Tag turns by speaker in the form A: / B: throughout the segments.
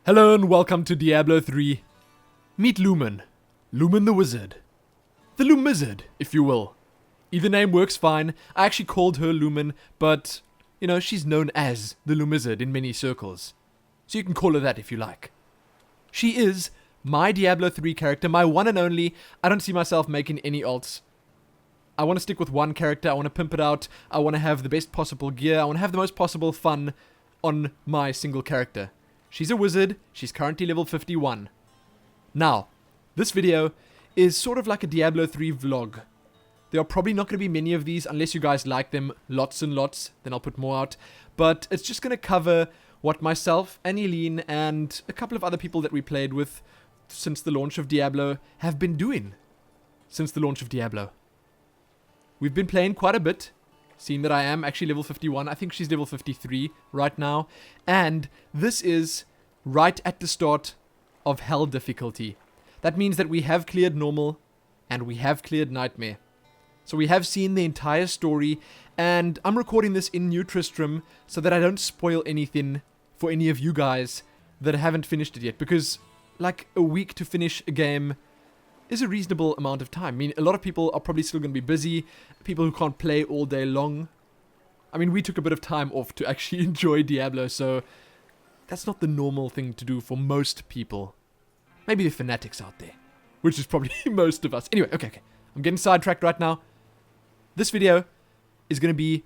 A: Hello and welcome to Diablo 3. Meet Lumin. Lumin the Wizard. The Lumizard, if you will. Either name works fine. I actually called her Lumin, but, she's known as the Lumizard in many circles. So you can call her that if you like. She is my Diablo 3 character, my one and only. I don't see myself making any alts. I want to stick with one character. I want to pimp it out. I want to have the best possible gear. I want to have the most possible fun on my single character. She's a wizard. She's currently level 51. Now, this video is sort of like a Diablo 3 vlog. There are probably not going to be many of these unless you guys like them lots and lots. Then I'll put more out. But it's just going to cover what myself and Eileen and a couple of other people that we played with since the launch of Diablo have been doing. Since the launch of Diablo. We've been playing quite a bit. Seeing that I am actually level 51. I think she's level 53 right now. And this is right at the start of Hell difficulty. That means that we have cleared normal and we have cleared nightmare. So we have seen the entire story, and I'm recording this in New Tristram so that I don't spoil anything for any of you guys that haven't finished it yet. Because like a week to finish a game is a reasonable amount of time. I mean, a lot of people are probably still going to be busy. People who can't play all day long. I mean, we took a bit of time off to actually enjoy Diablo, so that's not the normal thing to do for most people. Maybe the fanatics out there, which is probably most of us. Anyway, okay. I'm getting sidetracked right now. This video is going to be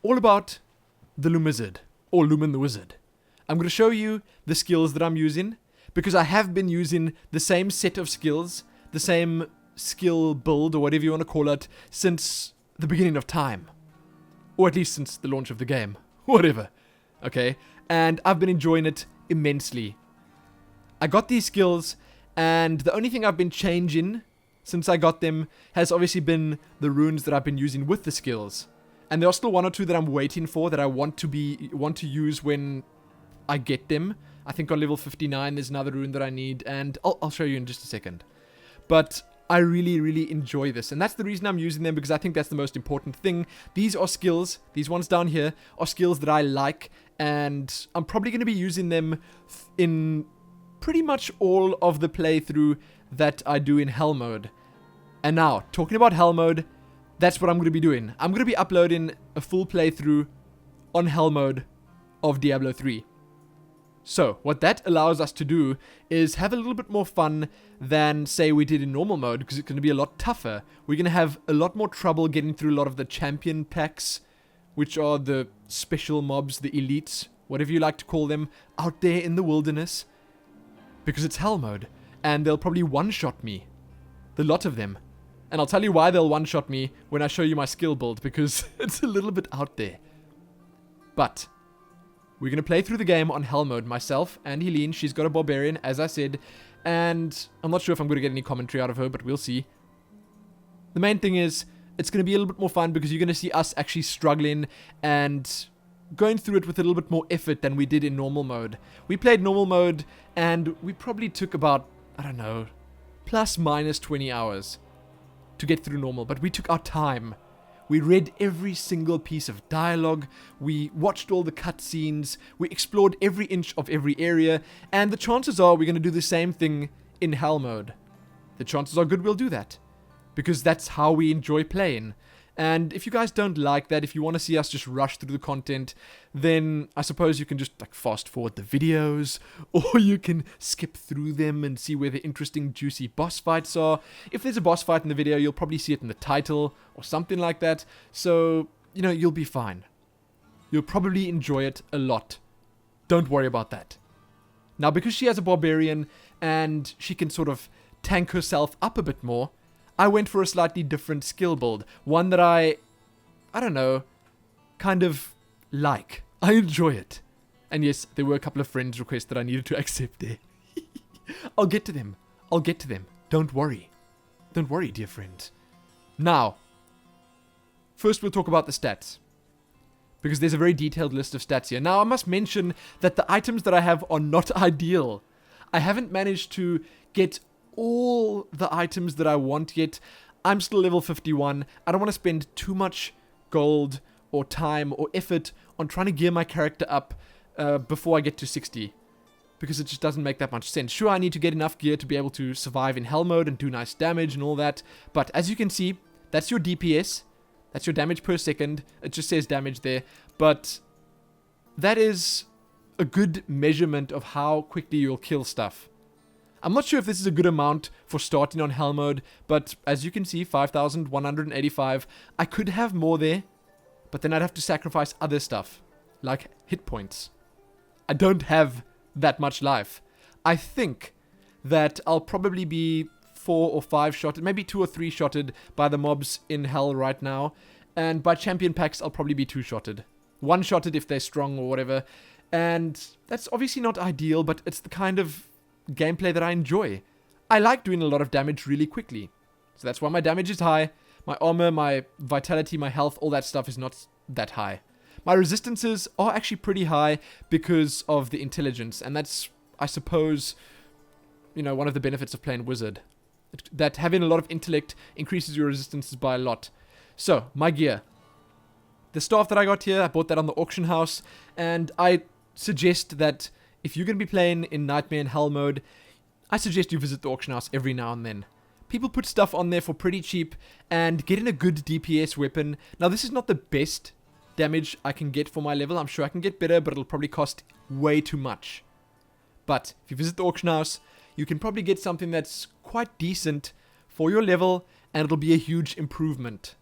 A: all about the Lumizard, or Lumin the Wizard. I'm going to show you the skills that I'm using, because I have been using the same set of skills, the same skill build, or whatever you want to call it, since the beginning of time. Or at least since the launch of the game. Whatever. Okay? And I've been enjoying it immensely. I got these skills, and the only thing I've been changing since I got them has obviously been the runes that I've been using with the skills. And there are still one or two that I'm waiting for that I want to use when I get them. I think on level 59 there's another rune that I need, and I'll show you in just a second. But I really, really enjoy this. And that's the reason I'm using them, because I think that's the most important thing. These are skills. These ones down here are skills that I like. And I'm probably going to be using them in pretty much all of the playthrough that I do in Hell mode. And now, talking about Hell mode, that's what I'm going to be doing. I'm going to be uploading a full playthrough on Hell mode of Diablo 3. So, what that allows us to do is have a little bit more fun than, say, we did in normal mode, because it's going to be a lot tougher. We're going to have a lot more trouble getting through a lot of the champion packs, which are the special mobs, the elites, whatever you like to call them, out there in the wilderness. Because it's Hell mode, and they'll probably one-shot me. The lot of them. And I'll tell you why they'll one-shot me when I show you my skill build, because it's a little bit out there. But we're going to play through the game on Hell mode, myself and Eileen. She's got a barbarian, as I said, and I'm not sure if I'm going to get any commentary out of her, but we'll see. The main thing is, it's going to be a little bit more fun because you're going to see us actually struggling and going through it with a little bit more effort than we did in normal mode. We played normal mode, and we probably took about, I don't know, plus minus 20 hours to get through normal, but we took our time. We read every single piece of dialogue, we watched all the cutscenes, we explored every inch of every area, and the chances are we're going to do the same thing in Hell mode. The chances are good we'll do that, because that's how we enjoy playing. And if you guys don't like that, if you want to see us just rush through the content, then I suppose you can just fast forward the videos, or you can skip through them and see where the interesting, juicy boss fights are. If there's a boss fight in the video, you'll probably see it in the title, or something like that. So, you'll be fine. You'll probably enjoy it a lot. Don't worry about that. Now, because she has a barbarian, and she can sort of tank herself up a bit more, I went for a slightly different skill build. One that I don't know, kind of like. I enjoy it. And yes, there were a couple of friends' requests that I needed to accept there. I'll get to them. Don't worry. Don't worry, dear friend. Now, first we'll talk about the stats, because there's a very detailed list of stats here. Now, I must mention that the items that I have are not ideal. I haven't managed to get all the items that I want yet. I'm still level 51. I don't want to spend too much gold or time or effort on trying to gear my character up before I get to 60. because it just doesn't make that much sense. Sure, I need to get enough gear to be able to survive in hell mode and do nice damage and all that, but as you can see, that's your DPS, that's your damage per second. It just says damage there, but that is a good measurement of how quickly you'll kill stuff. I'm not sure if this is a good amount for starting on hell mode, but as you can see, 5,185. I could have more there, but then I'd have to sacrifice other stuff, like hit points. I don't have that much life. I think that I'll probably be 4 or 5 shotted, maybe 2 or 3 shotted by the mobs in hell right now, and by champion packs I'll probably be 2 shotted. 1 shotted if they're strong or whatever, and that's obviously not ideal, but it's the kind of gameplay that I enjoy. I like doing a lot of damage really quickly, so that's why my damage is high. My armor, my vitality, my health, all that stuff is not that high. My resistances are actually pretty high because of the intelligence, and that's, I suppose, you know, one of the benefits of playing wizard. That having a lot of intellect increases your resistances by a lot. So, my gear. The staff that I got here, I bought that on the auction house, and I suggest that if you're going to be playing in Nightmare and Hell mode, I suggest you visit the auction house every now and then. People put stuff on there for pretty cheap, and getting a good DPS weapon. Now, this is not the best damage I can get for my level. I'm sure I can get better, but it'll probably cost way too much. But if you visit the auction house, you can probably get something that's quite decent for your level, and it'll be a huge improvement.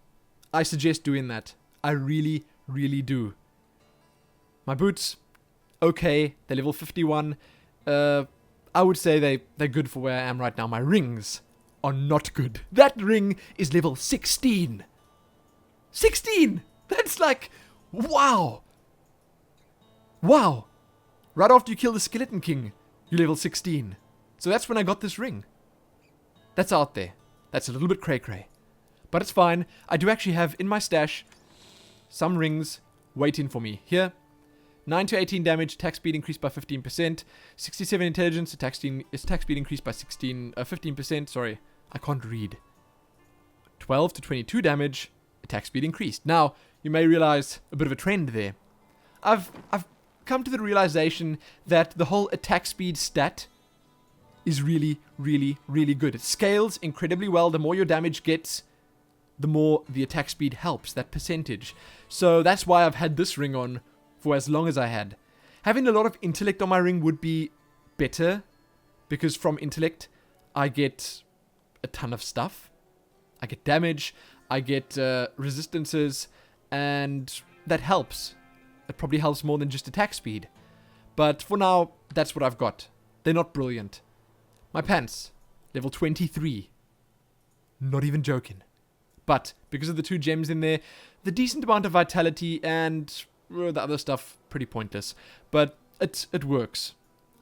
A: I suggest doing that. I really, really do. My boots, okay, they're level 51. I would say they're good for where I am right now. My rings are not good. That ring is level 16. 16! That's like, wow. Wow. Right after you kill the Skeleton King, you're level 16. So that's when I got this ring. That's out there. That's a little bit cray-cray. But it's fine. I do actually have in my stash some rings waiting for me. Here, 9 to 18 damage, attack speed increased by 15%. 67 intelligence, attack speed increased by 15%. Sorry, I can't read. 12 to 22 damage, attack speed increased. Now, you may realize a bit of a trend there. I've come to the realization that the whole attack speed stat is really, really, really good. It scales incredibly well. The more your damage gets, the more the attack speed helps, that percentage. So that's why I've had this ring on for as long as I had. Having a lot of intellect on my ring would be better, because from intellect, I get a ton of stuff. I get damage, I get resistances, and that helps. It probably helps more than just attack speed. But for now, that's what I've got. They're not brilliant. My pants, level 23. Not even joking. But because of the 2 gems in there, the decent amount of vitality and the other stuff, pretty pointless. But it works.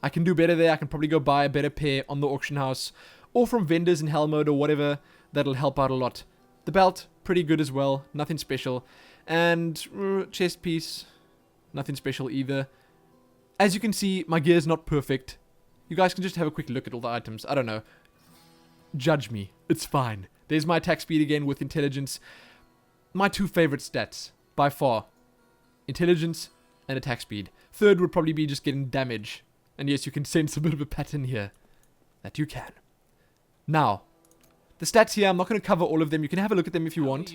A: I can do better there. I can probably go buy a better pair on the auction house, or from vendors in hell mode or whatever. That'll help out a lot. The belt, pretty good as well. Nothing special. And chest piece, nothing special either. As you can see, my gear's not perfect. You guys can just have a quick look at all the items. I don't know. Judge me. It's fine. There's my attack speed again with intelligence. My 2 favorite stats, by far. Intelligence and attack speed. Third would probably be just getting damage. And yes, you can sense a bit of a pattern here. That you can. Now, the stats here, I'm not going to cover all of them. You can have a look at them if you want.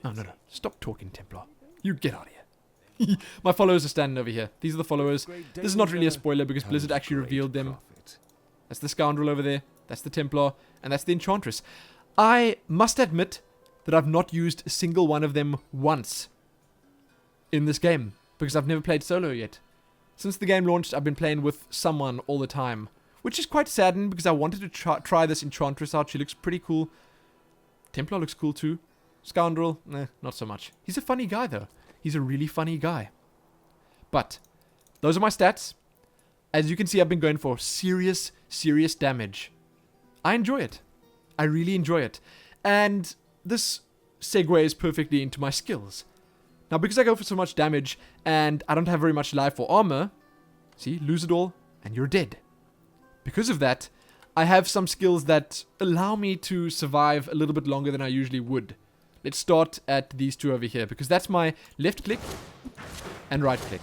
A: Oh, no. Stop talking, Templar. You get out of here. My followers are standing over here. These are the followers. This is not really a spoiler because Blizzard actually revealed them. That's the scoundrel over there. That's the Templar. And that's the Enchantress. I must admit that I've not used a single one of them once in this game, because I've never played solo yet. Since the game launched, I've been playing with someone all the time, which is quite saddening because I wanted to try this Enchantress out. She looks pretty cool. Templar looks cool too. Scoundrel, not so much. He's a funny guy though. He's a really funny guy. But those are my stats. As you can see, I've been going for serious damage. I enjoy it. I really enjoy it. And this segues perfectly into my skills. Now, because I go for so much damage and I don't have very much life or armor, see, lose it all and you're dead. Because of that, I have some skills that allow me to survive a little bit longer than I usually would. Let's start at these 2 over here, because that's my left click and right click.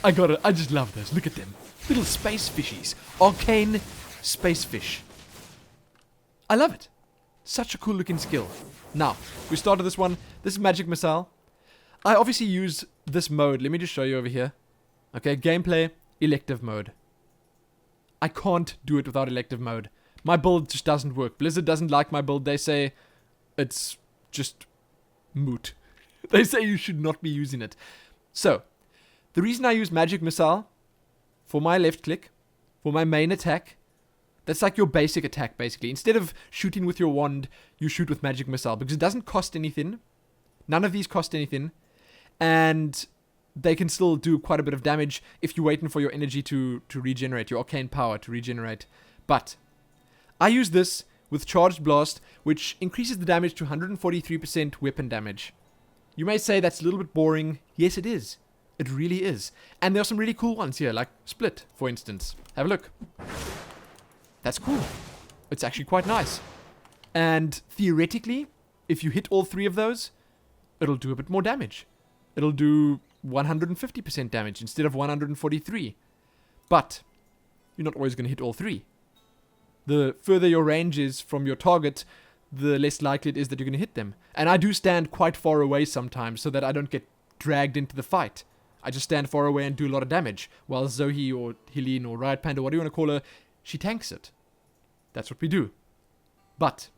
A: I got it. I just love those. Look at them. Little space fishies. Arcane space fish. I love it. Such a cool looking skill. Now, we started this one. This is Magic Missile. I obviously use this mode. Let me just show you over here. Okay, gameplay, elective mode. I can't do it without elective mode. My build just doesn't work. Blizzard doesn't like my build. They say it's just moot. They say you should not be using it. So, the reason I use Magic Missile for my left click, for my main attack, that's like your basic attack, basically. Instead of shooting with your wand, you shoot with Magic Missile, because it doesn't cost anything. None of these cost anything. And they can still do quite a bit of damage if you're waiting for your energy to regenerate, your arcane power to regenerate. But I use this with Charged Blast, which increases the damage to 143% weapon damage. You may say that's a little bit boring. Yes, it is. It really is. And there are some really cool ones here, like Split, for instance. Have a look. That's cool. It's actually quite nice. And theoretically, if you hit all three of those, it'll do a bit more damage. It'll do 150% damage instead of 143. But you're not always going to hit all three. The further your range is from your target, the less likely it is that you're going to hit them. And I do stand quite far away sometimes so that I don't get dragged into the fight. I just stand far away and do a lot of damage, while Zoe or Helene or Riot Panda, what do you want to call her, she tanks it. That's what we do. But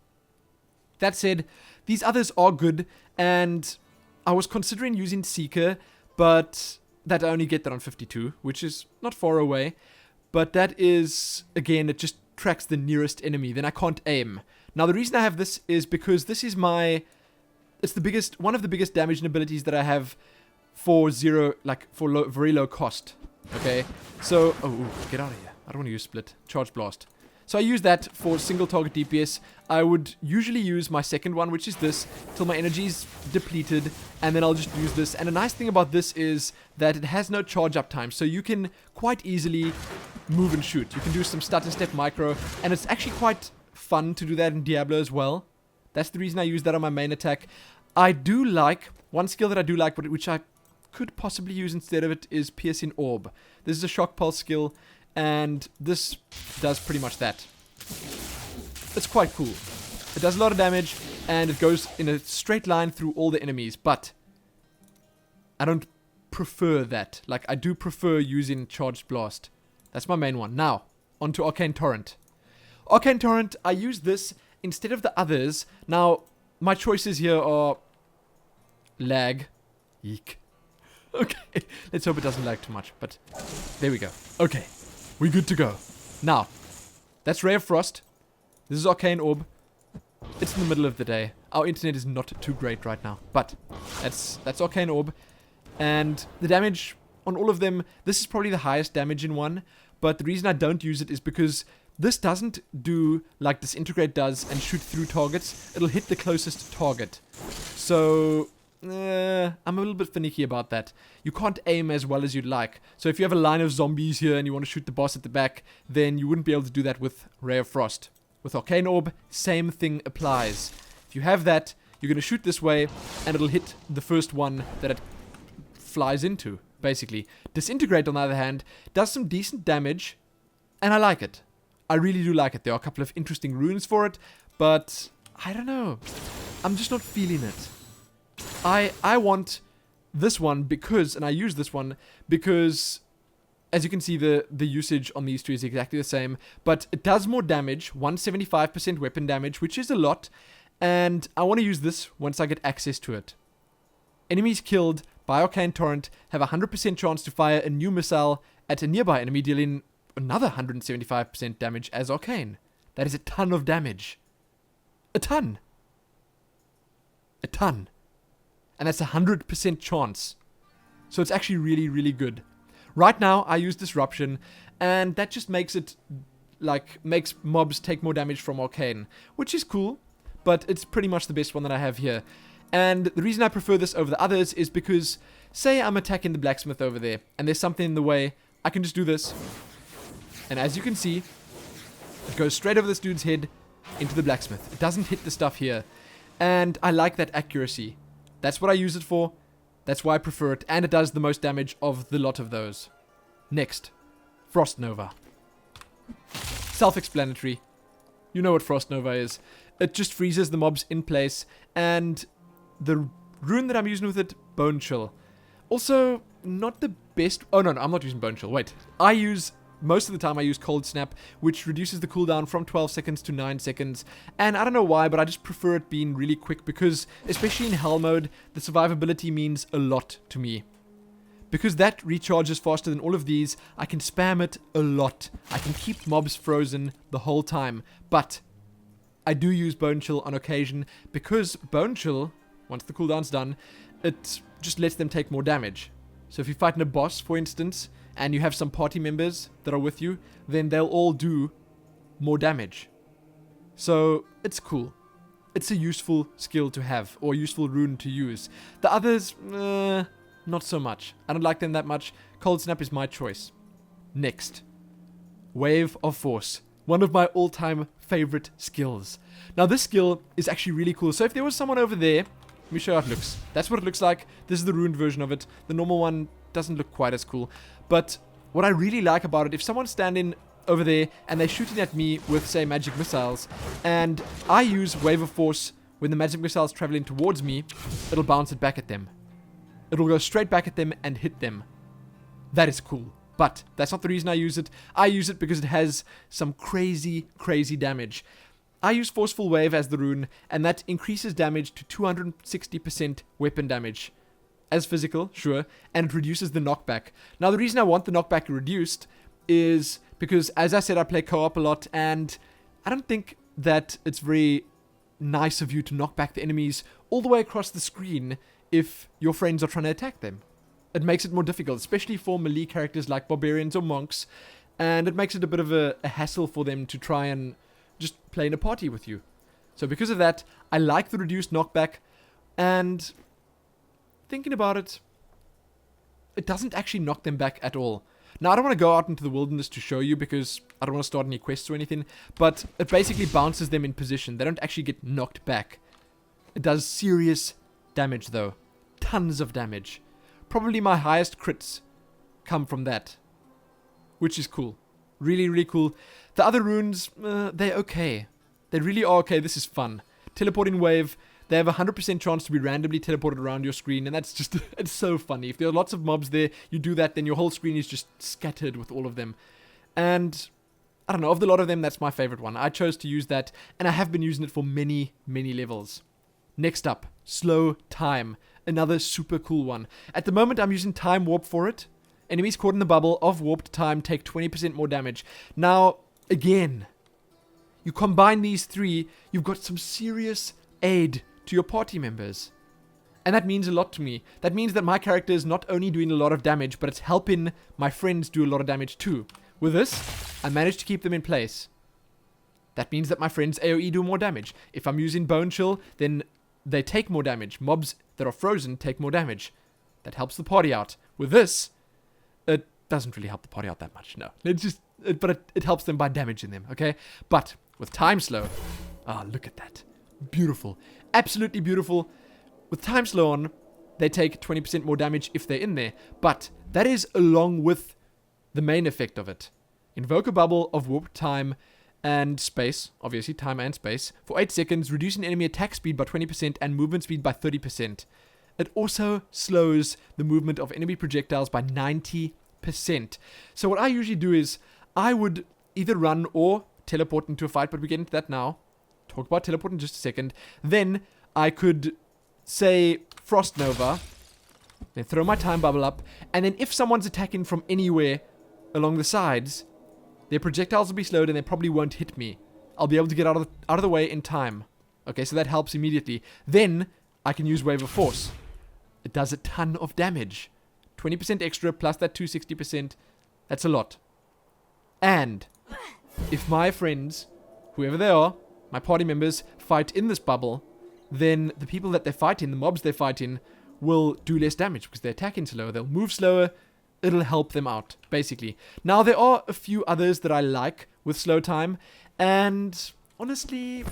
A: that said, these others are good, and I was considering using Seeker, but that I only get that on 52, which is not far away. But that is, again, it just tracks the nearest enemy, then I can't aim. Now the reason I have this is because this is it's the biggest, one of the biggest damage abilities that I have for very low cost. Okay, so, get out of here. I don't want to use Split. Charge Blast. So I use that for single target DPS. I would usually use my second one, which is this, till my energy's depleted, and then I'll just use this. And the nice thing about this is that it has no charge up time, so you can quite easily move and shoot. You can do some stutter step micro, and it's actually quite fun to do that in Diablo as well. That's the reason I use that on my main attack. I do like, one skill that I do like, but which I could possibly use instead of it, is Piercing Orb. This is a shock pulse skill, and this does pretty much that. It's quite cool. It does a lot of damage, and it goes in a straight line through all the enemies, but I don't prefer that. Like, I do prefer using Charged Blast. That's my main one. Now, onto Arcane Torrent. Arcane Torrent, I use this instead of the others. Now, my choices here are lag. Eek. Okay, let's hope it doesn't lag too much, but there we go. Okay, we're good to go. Now, that's Ray of Frost. This is Arcane Orb. It's in the middle of the day. Our internet is not too great right now, but that's Arcane Orb. And the damage on all of them, this is probably the highest damage in one, but the reason I don't use it is because this doesn't do like Disintegrate does and shoot through targets. It'll hit the closest target. So I'm a little bit finicky about that. You can't aim as well as you'd like. So if you have a line of zombies here and you want to shoot the boss at the back, then you wouldn't be able to do that with Ray of Frost. With Arcane Orb, same thing applies. If you have that, you're going to shoot this way, and it'll hit the first one that it flies into, basically. Disintegrate, on the other hand, does some decent damage, and I like it. I really do like it. There are a couple of interesting runes for it, but I don't know. I'm just not feeling it. I want this one because, and I use this one because, as you can see, the usage on these two is exactly the same, but it does more damage, 175% weapon damage, which is a lot, and I want to use this once I get access to it. Enemies killed by Arcane Torrent have a 100% chance to fire a new missile at a nearby enemy, dealing another 175% damage as Arcane. That is a ton of damage. A ton. A ton. And that's a 100% chance. So it's actually really, really good. Right now, I use Disruption, and that just makes it, makes mobs take more damage from Arcane, which is cool, but it's pretty much the best one that I have here. And the reason I prefer this over the others is because, say I'm attacking the blacksmith over there, and there's something in the way, I can just do this. And as you can see, it goes straight over this dude's head into the blacksmith. It doesn't hit the stuff here. And I like that accuracy. That's what I use it for. That's why I prefer it. And it does the most damage of the lot of those. Next, Frost Nova. Self-explanatory. You know what Frost Nova is. It just freezes the mobs in place, and the rune that I'm using with it, Bone Chill. Also, not the best... Oh, no, I'm not using Bone Chill. Wait. Most of the time I use Cold Snap, which reduces the cooldown from 12 seconds to 9 seconds. And I don't know why, but I just prefer it being really quick because, especially in Hell mode, the survivability means a lot to me. Because that recharges faster than all of these, I can spam it a lot. I can keep mobs frozen the whole time. But I do use Bone Chill on occasion because Bone Chill, once the cooldown's done, it just lets them take more damage. So if you're fighting a boss, for instance, and you have some party members that are with you, then they'll all do more damage. So it's cool. It's a useful skill to have, or useful rune to use. The others, not so much. I don't like them that much. Cold Snap is my choice. Next, Wave of Force. One of my all-time favorite skills. Now this skill is actually really cool. So if there was someone over there, let me show you how it looks. That's what it looks like. This is the ruined version of it. The normal one doesn't look quite as cool. But what I really like about it, if someone's standing over there and they're shooting at me with, say, magic missiles, and I use Wave of Force when the magic missile's traveling towards me, it'll bounce it back at them. It'll go straight back at them and hit them. That is cool. But that's not the reason I use it. I use it because it has some crazy, crazy damage. I use Forceful Wave as the rune, and that increases damage to 260% weapon damage. As physical, sure, and it reduces the knockback. Now, the reason I want the knockback reduced is because, as I said, I play co-op a lot, and I don't think that it's very nice of you to knock back the enemies all the way across the screen if your friends are trying to attack them. It makes it more difficult, especially for melee characters like barbarians or monks, and it makes it a bit of a hassle for them to try and just play in a party with you. So because of that, I like the reduced knockback, and thinking about it, it doesn't actually knock them back at all. Now, I don't want to go out into the wilderness to show you because I don't want to start any quests or anything, but it basically bounces them in position. They don't actually get knocked back. It does serious damage, though. Tons of damage. Probably my highest crits come from that, which is cool. Really, really cool. The other runes, they're okay. They really are okay. This is fun. Teleporting Wave, they have a 100% chance to be randomly teleported around your screen, and that's just, it's so funny. If there are lots of mobs there, you do that, then your whole screen is just scattered with all of them. And I don't know, of the lot of them, that's my favorite one. I chose to use that, and I have been using it for many, many levels. Next up, Slow Time. Another super cool one. At the moment, I'm using Time Warp for it. Enemies caught in the bubble of warped time take 20% more damage. Now, again, you combine these three, you've got some serious aid to your party members. And that means a lot to me. That means that my character is not only doing a lot of damage, but it's helping my friends do a lot of damage too. With this, I managed to keep them in place. That means that my friends AoE do more damage. If I'm using Bone Chill, then they take more damage. Mobs that are frozen take more damage. That helps the party out. With this, it doesn't really help the party out that much, no. But it helps them by damaging them, okay? But with Time Slow, look at that. Beautiful. Absolutely beautiful. With Time Slow on, they take 20% more damage if they're in there. But that is along with the main effect of it. Invoke a bubble of warped time and space, obviously time and space, for 8 seconds, reducing enemy attack speed by 20% and movement speed by 30%. It also slows the movement of enemy projectiles by 90%. So what I usually do is, I would either run or teleport into a fight, but we get into that now. Talk about teleport in just a second. Then I could say Frost Nova, then throw my time bubble up, and then if someone's attacking from anywhere along the sides, their projectiles will be slowed and they probably won't hit me. I'll be able to get out of the way in time. Okay, so that helps immediately. Then I can use Wave of Force. It does a ton of damage. 20% extra plus that 260%. That's a lot. And if my friends, whoever they are, my party members, fight in this bubble, then the people that they're fighting, the mobs they're fighting, will do less damage because they're attacking slower. They'll move slower. It'll help them out, basically. Now, there are a few others that I like with Slow Time, and honestly,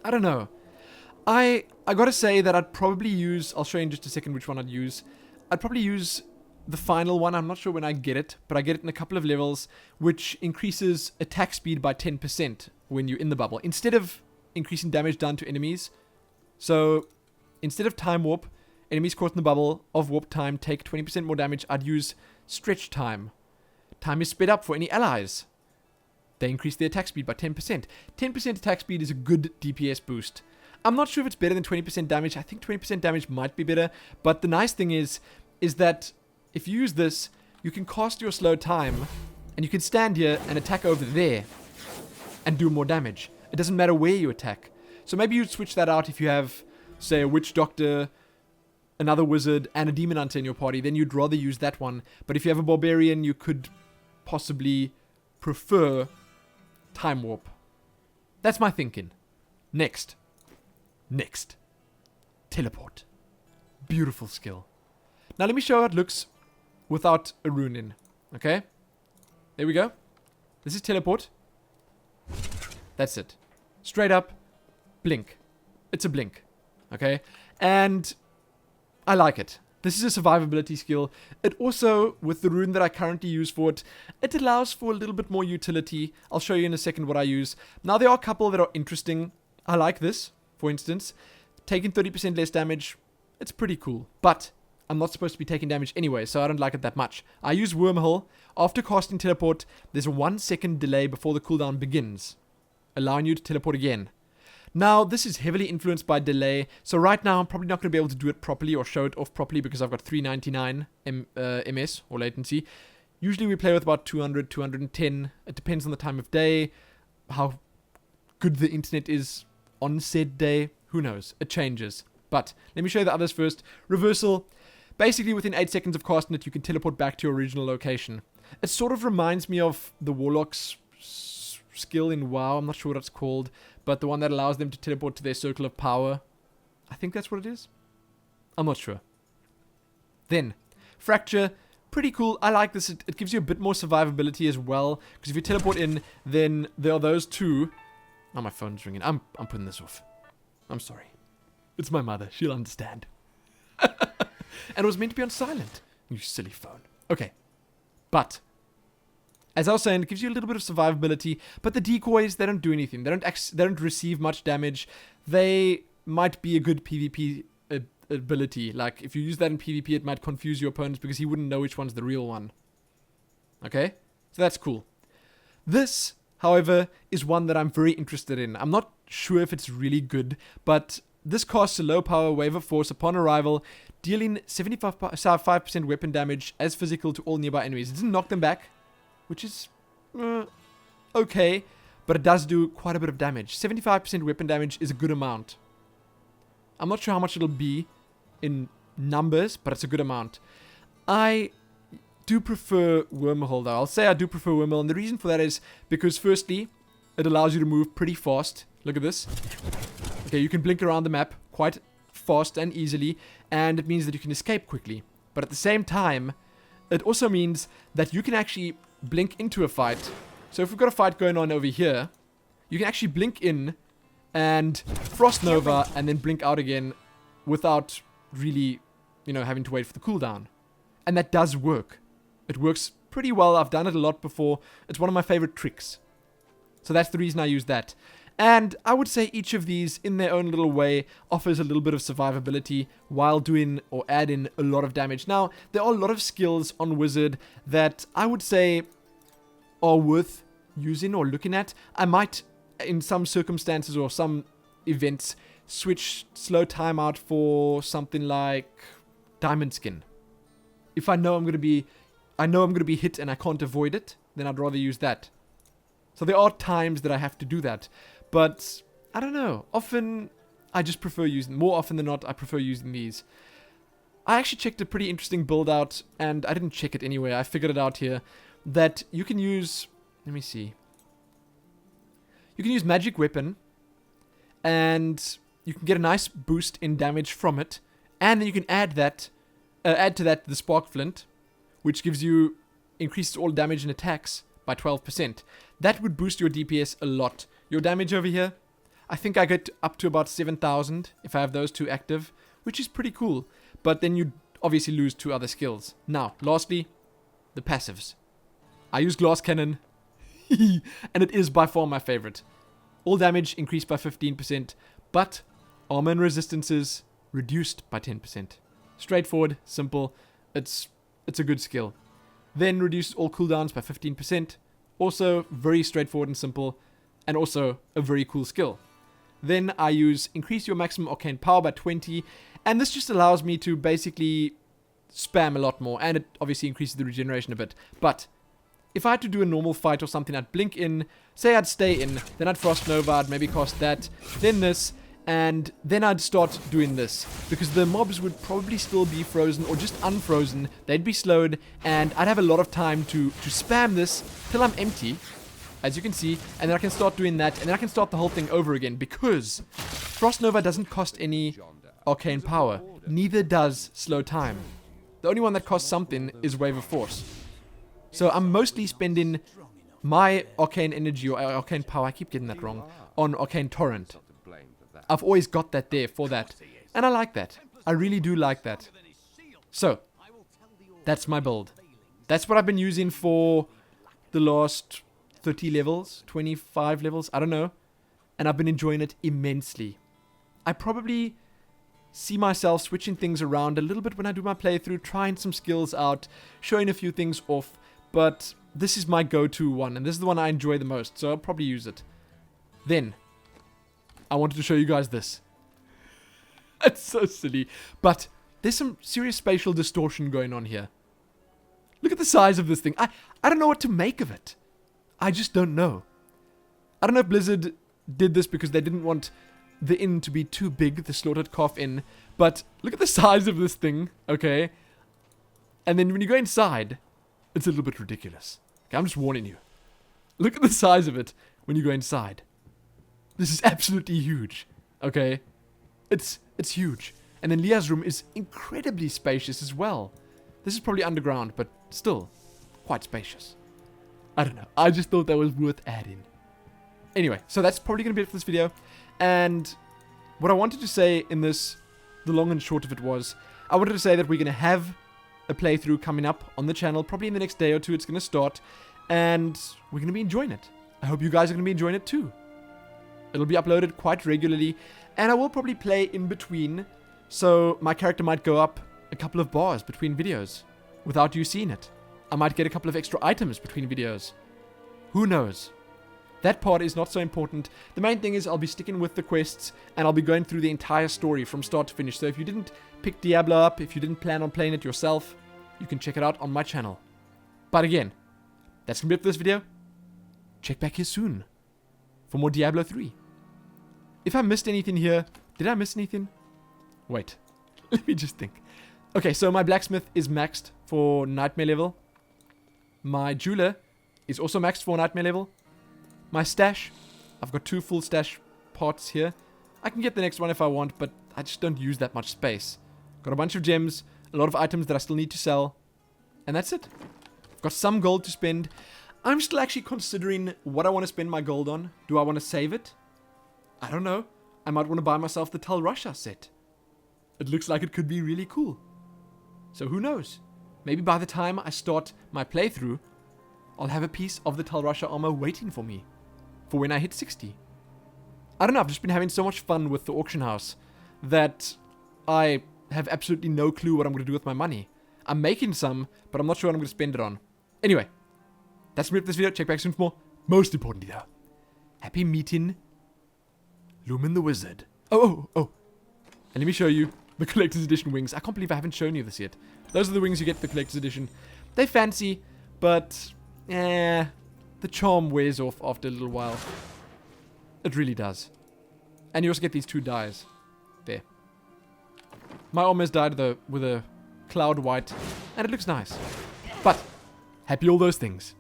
A: I don't know. I gotta say that I'd probably use, I'll show you in just a second which one I'd use. I'd probably use the final one. I'm not sure when I get it, but I get it in a couple of levels, which increases attack speed by 10% when you're in the bubble, instead of increasing damage done to enemies. So instead of time warp, enemies caught in the bubble of warp time take 20% more damage. I'd use stretch time. Time is sped up for any allies. They increase their attack speed by 10%. 10% attack speed is a good DPS boost. I'm not sure if it's better than 20% damage. I think 20% damage might be better. But the nice thing is that if you use this, you can cast your slow time, and you can stand here and attack over there and do more damage. It doesn't matter where you attack. So maybe you'd switch that out if you have, say, a witch doctor, another wizard, and a demon hunter in your party. Then you'd rather use that one. But if you have a barbarian, you could possibly prefer time warp. That's my thinking. Next. Teleport. Beautiful skill. Now let me show how it looks without a rune in. Okay? There we go. This is teleport. That's it. Straight up. Blink. It's a blink. Okay? And I like it. This is a survivability skill. It also, with the rune that I currently use for it, it allows for a little bit more utility. I'll show you in a second what I use. Now, there are a couple that are interesting. I like this, for instance. Taking 30% less damage, it's pretty cool. But I'm not supposed to be taking damage anyway, so I don't like it that much. I use Wormhole. After casting teleport, there's a 1 second delay before the cooldown begins, allowing you to teleport again. Now, this is heavily influenced by delay, so right now I'm probably not going to be able to do it properly or show it off properly because I've got 399 ms, or latency. Usually we play with about 200, 210. It depends on the time of day, how good the internet is on said day. Who knows? It changes. But let me show you the others first. Reversal. Basically, within 8 seconds of casting it, you can teleport back to your original location. It sort of reminds me of the Warlock's skill in WoW. I'm not sure what it's called, but the one that allows them to teleport to their circle of power. I think that's what it is. I'm not sure. Then, Fracture. Pretty cool. I like this. It gives you a bit more survivability as well, because if you teleport in, then there are those two. Oh, my phone's ringing. I'm putting this off. I'm sorry. It's my mother. She'll understand. And it was meant to be on silent. You silly phone. Okay. But as I was saying, it gives you a little bit of survivability, but the decoys, they don't do anything. They don't receive much damage. They might be a good PvP ability. Like, if you use that in PvP, it might confuse your opponents because he wouldn't know which one's the real one. Okay? So that's cool. This, however, is one that I'm very interested in. I'm not sure if it's really good, but this casts a low power wave of force upon arrival, dealing 75% weapon damage as physical to all nearby enemies. It doesn't knock them back, which is okay, but it does do quite a bit of damage. 75% weapon damage is a good amount. I'm not sure how much it'll be in numbers, but it's a good amount. I do prefer Wormhole, though. I'll say I do prefer Wormhole, and the reason for that is because, firstly, it allows you to move pretty fast. Look at this. Okay, you can blink around the map quite fast and easily, and it means that you can escape quickly. But at the same time, it also means that you can actually blink into a fight. So if we've got a fight going on over here, you can actually blink in and Frost Nova and then blink out again without really, having to wait for the cooldown. And that does work. It works pretty well. I've done it a lot before. It's one of my favorite tricks. So that's the reason I use that. And I would say each of these, in their own little way, offers a little bit of survivability while doing or adding a lot of damage. Now, there are a lot of skills on Wizard that I would say are worth using or looking at. I might, in some circumstances or some events, switch slow time out for something like Diamond Skin. If I know I'm going to be hit and I can't avoid it, then I'd rather use that. So there are times that I have to do that. But, I don't know. Often, I just prefer using... More often than not, I prefer using these. I actually checked a pretty interesting build out, and I didn't check it anyway. I figured it out here. That you can use... Let me see. You can use Magic Weapon, and you can get a nice boost in damage from it. And then you can add to that the Spark Flint, which gives you... increases all damage and attacks by 12%. That would boost your DPS a lot. Your damage over here, I think I get up to about 7,000 if I have those two active, which is pretty cool. But then you obviously lose 2 other skills. Now, lastly, the passives. I use Glass Cannon, and it is by far my favorite. All damage increased by 15%, but armor and resistances reduced by 10%. Straightforward, simple, it's a good skill. Then reduce all cooldowns by 15%. Also very straightforward and simple, and also a very cool skill. Then I use increase your maximum arcane power by 20, and this just allows me to basically spam a lot more, and it obviously increases the regeneration a bit. But if I had to do a normal fight or something, I'd blink in, say I'd stay in, then I'd Frost Nova, I'd maybe cast that, then this, and then I'd start doing this, because the mobs would probably still be frozen or just unfrozen, they'd be slowed, and I'd have a lot of time to spam this till I'm empty, as you can see, and then I can start doing that, and then I can start the whole thing over again, because Frost Nova doesn't cost any arcane power, neither does slow time. The only one that costs something is Wave of Force. So I'm mostly spending my arcane energy or arcane power, I keep getting that wrong, on Arcane Torrent. I've always got that there for that, and I like that. I really do like that. So, that's my build. That's what I've been using for the last 30 levels, 25 levels, I don't know. And I've been enjoying it immensely. I probably see myself switching things around a little bit when I do my playthrough, trying some skills out, showing a few things off, but this is my go-to one, and this is the one I enjoy the most, so I'll probably use it. Then, I wanted to show you guys this. It's so silly, but there's some serious spatial distortion going on here. Look at the size of this thing. I don't know what to make of it. I just don't know. I don't know if Blizzard did this because they didn't want the inn to be too big, the Slaughtered Calf Inn, but look at the size of this thing, okay? And then when you go inside, it's a little bit ridiculous. Okay, I'm just warning you. Look at the size of it when you go inside. This is absolutely huge, okay? It's huge. And then Leah's room is incredibly spacious as well. This is probably underground, but still quite spacious. I don't know. I just thought that was worth adding. Anyway, so that's probably going to be it for this video. And what I wanted to say in this, the long and short of it was, I wanted to say that we're going to have a playthrough coming up on the channel. Probably in the next day or two it's going to start. And we're going to be enjoying it. I hope you guys are going to be enjoying it too. It'll be uploaded quite regularly. And I will probably play in between. So my character might go up a couple of bars between videos without you seeing it. I might get a couple of extra items between videos. Who knows? That part is not so important. The main thing is I'll be sticking with the quests, and I'll be going through the entire story from start to finish. So if you didn't pick Diablo up, if you didn't plan on playing it yourself, you can check it out on my channel. But again, that's going to be it for this video. Check back here soon for more Diablo 3. If I missed anything here, did I miss anything? Wait, let me just think. Okay, so my blacksmith is maxed for nightmare level. My jeweler is also maxed for nightmare level. My stash, I've got 2 full stash parts here. I can get the next one if I want, but I just don't use that much space. Got a bunch of gems, a lot of items that I still need to sell, and that's it. I've got some gold to spend. I'm still actually considering what I want to spend my gold on. Do I want to save it? I don't know. I might want to buy myself the Tal Rasha set. It looks like it could be really cool. So who knows? Maybe by the time I start my playthrough, I'll have a piece of the Tal Rasha armor waiting for me. For when I hit 60. I don't know, I've just been having so much fun with the auction house that I have absolutely no clue what I'm going to do with my money. I'm making some, but I'm not sure what I'm going to spend it on. Anyway, that's me for this video. Check back soon for more. Most importantly though, happy meeting Lumin the Wizard. Oh. And let me show you the collector's edition wings. I can't believe I haven't shown you this yet. Those are the wings you get the collector's edition. They're fancy, but the charm wears off after a little while. It really does. And you also get these 2 dyes. There. My armor is dyed with a cloud white, and it looks nice. But, happy all those things.